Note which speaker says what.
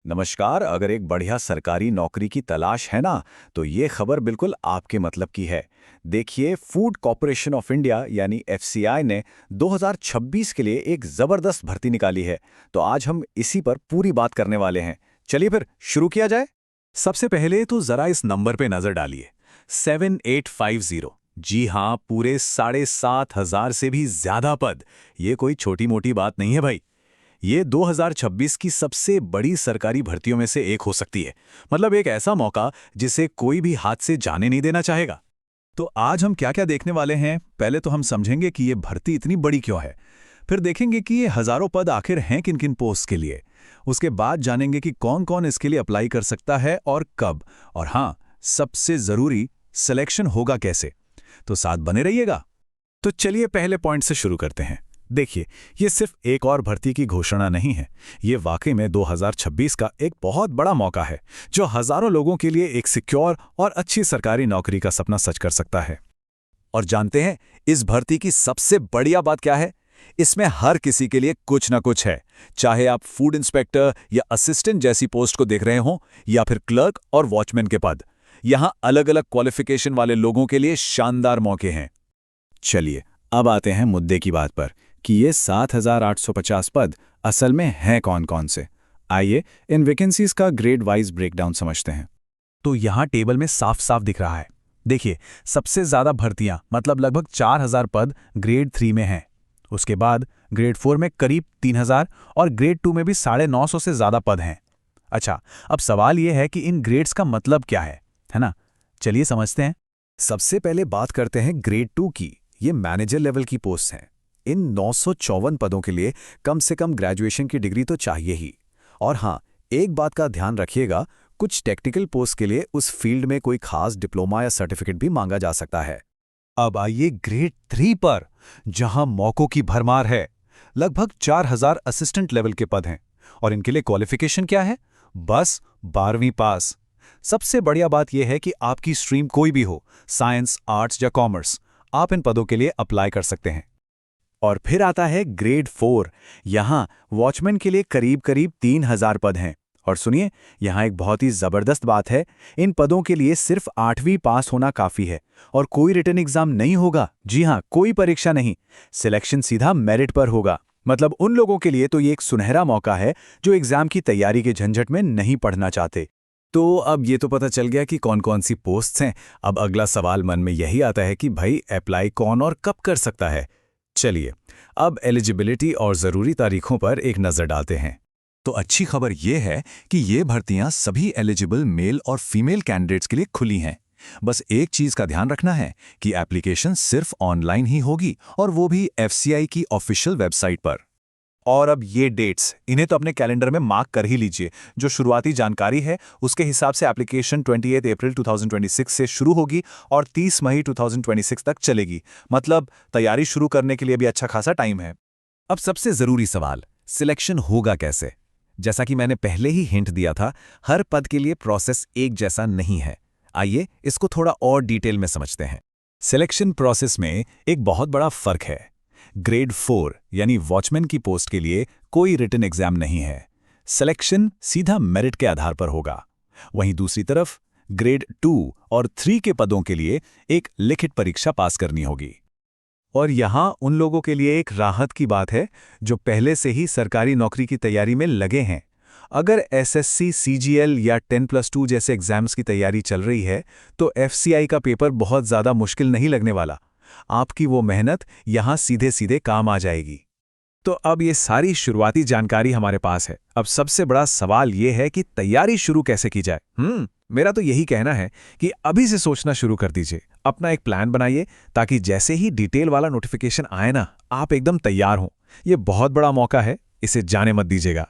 Speaker 1: नमस्कार। अगर एक बढ़िया सरकारी नौकरी की तलाश है ना, तो ये खबर बिल्कुल आपके मतलब की है। देखिए, फूड कॉर्पोरेशन ऑफ इंडिया यानी एफसीआई ने 2026 के लिए एक जबरदस्त भर्ती निकाली है। तो आज हम इसी पर पूरी बात करने वाले हैं। चलिए फिर शुरू किया जाए।
Speaker 2: सबसे पहले तो जरा इस नंबर पे नजर डालिए, 7850। जी हाँ, पूरे 7,500 से भी ज्यादा पद। ये कोई छोटी मोटी बात नहीं है भाई। ये 2026 की सबसे बड़ी सरकारी भर्तियों में से एक हो सकती है। मतलब एक ऐसा मौका जिसे कोई भी हाथ से जाने नहीं देना चाहेगा। तो आज हम क्या क्या देखने वाले हैं? पहले तो हम समझेंगे कि ये भर्ती इतनी बड़ी क्यों है। फिर देखेंगे कि ये हजारों पद आखिर हैं किन किन पोस्ट के लिए। उसके बाद जानेंगे कि कौन कौन इसके लिए अप्लाई कर सकता है और कब। और हाँ, सबसे जरूरी, सिलेक्शन होगा कैसे। तो साथ बने रहिएगा। तो चलिए पहले पॉइंट से शुरू करते हैं। देखिए, ये सिर्फ एक और भर्ती की घोषणा नहीं है। ये वाकई में 2026 का एक बहुत बड़ा मौका है, जो हजारों लोगों के लिए एक सिक्योर और अच्छी सरकारी नौकरी का सपना सच कर सकता है। और जानते हैं इस भर्ती की सबसे बढ़िया बात क्या है? इसमें हर किसी के लिए कुछ ना कुछ है। चाहे आप फूड इंस्पेक्टर या असिस्टेंट जैसी पोस्ट को देख रहे हों, या फिर क्लर्क और वॉचमैन के पद, यहां अलग अलग क्वालिफिकेशन वाले लोगों के लिए शानदार मौके हैं। चलिए अब आते हैं मुद्दे की बात पर कि ये 7,850 पद असल में हैं कौन कौन से। आइए इन वैकेंसीज का ग्रेड वाइज ब्रेकडाउन समझते हैं। तो यहाँ टेबल में साफ साफ दिख रहा है। देखिए, सबसे ज्यादा भर्तियां मतलब लगभग 4,000 पद ग्रेड 3 में हैं। उसके बाद ग्रेड 4 में करीब 3,000 और ग्रेड 2 में भी 950 से ज्यादा पद हैं। अच्छा, अब सवाल यह है कि इन ग्रेड्स का मतलब क्या है ना? चलिए समझते हैं। सबसे पहले बात करते हैं ग्रेड 2 की। ये मैनेजर लेवल की पोस्ट हैं। इन 954 पदों के लिए कम से कम ग्रेजुएशन की डिग्री तो चाहिए ही। और हाँ, एक बात का ध्यान रखिएगा, कुछ टेक्निकल पोस्ट के लिए उस फील्ड में कोई खास डिप्लोमा या सर्टिफिकेट भी मांगा जा सकता है। अब आइए ग्रेड 3 पर, जहां मौकों की भरमार है। लगभग 4,000 असिस्टेंट लेवल के पद हैं। और इनके लिए क्वालिफिकेशन क्या है? बस 12वीं पास। सबसे बढ़िया बात यह है कि आपकी स्ट्रीम कोई भी हो, साइंस, आर्ट्स या कॉमर्स, आप इन पदों के लिए अप्लाई कर सकते हैं। और फिर आता है ग्रेड 4। यहां वॉचमैन के लिए करीब करीब 3,000 पद हैं। और सुनिए, यहां एक बहुत ही जबरदस्त बात है। इन पदों के लिए सिर्फ 8वीं पास होना काफी है और कोई रिटन एग्जाम नहीं होगा। जी हां, कोई परीक्षा नहीं। सिलेक्शन सीधा मेरिट पर होगा। मतलब उन लोगों के लिए तो ये एक सुनहरा मौका है जो एग्जाम की तैयारी के झंझट में नहीं पढ़ना चाहते। तो अब ये तो पता चल गया कि कौन कौन सी पोस्ट्स हैं। अब अगला सवाल मन में यही आता है कि भाई अप्लाई कौन और कब कर सकता है। चलिए अब एलिजिबिलिटी और ज़रूरी तारीखों पर एक नज़र डालते हैं। तो अच्छी खबर यह है कि ये भर्तियां सभी एलिजिबल मेल और फीमेल कैंडिडेट्स के लिए खुली हैं। बस एक चीज़ का ध्यान रखना है कि एप्लीकेशन सिर्फ ऑनलाइन ही होगी, और वो भी एफसीआई की ऑफिशियल वेबसाइट पर। और अब ये डेट्स, इन्हें तो अपने कैलेंडर में मार्क कर ही लीजिए। जो शुरुआती जानकारी है उसके हिसाब से एप्लीकेशन 28 अप्रैल 2026 से शुरू होगी और 30 मई 2026 तक चलेगी। मतलब तैयारी शुरू करने के लिए भी अच्छा खासा टाइम है। अब सबसे ज़रूरी सवाल, सिलेक्शन होगा कैसे? जैसा कि मैंने पहले ही हिंट दिया था, हर पद के लिए प्रोसेस एक जैसा नहीं है। आइए इसको थोड़ा और डिटेल में समझते हैं। सिलेक्शन प्रोसेस में एक बहुत बड़ा फर्क है। ग्रेड 4 यानी वॉचमैन की पोस्ट के लिए कोई रिटन एग्जाम नहीं है। सिलेक्शन सीधा मेरिट के आधार पर होगा। वहीं दूसरी तरफ ग्रेड 2 और 3 के पदों के लिए एक लिखित परीक्षा पास करनी होगी। और यहां उन लोगों के लिए एक राहत की बात है जो पहले से ही सरकारी नौकरी की तैयारी में लगे हैं। अगर एसएससी, सीजीएल या 10+2 जैसे एग्जाम्स की तैयारी चल रही है, तो एफसीआई का पेपर बहुत ज़्यादा मुश्किल नहीं लगने वाला। आपकी वो मेहनत यहां सीधे सीधे काम आ जाएगी। तो अब ये सारी शुरुआती जानकारी हमारे पास है। अब सबसे बड़ा सवाल ये है कि तैयारी शुरू कैसे की जाए। मेरा तो यही कहना है कि अभी से सोचना शुरू कर दीजिए। अपना एक प्लान बनाइए ताकि जैसे ही डिटेल वाला नोटिफिकेशन आए ना, आप एकदम तैयार हों। ये बहुत बड़ा मौका है, इसे जाने मत दीजिएगा।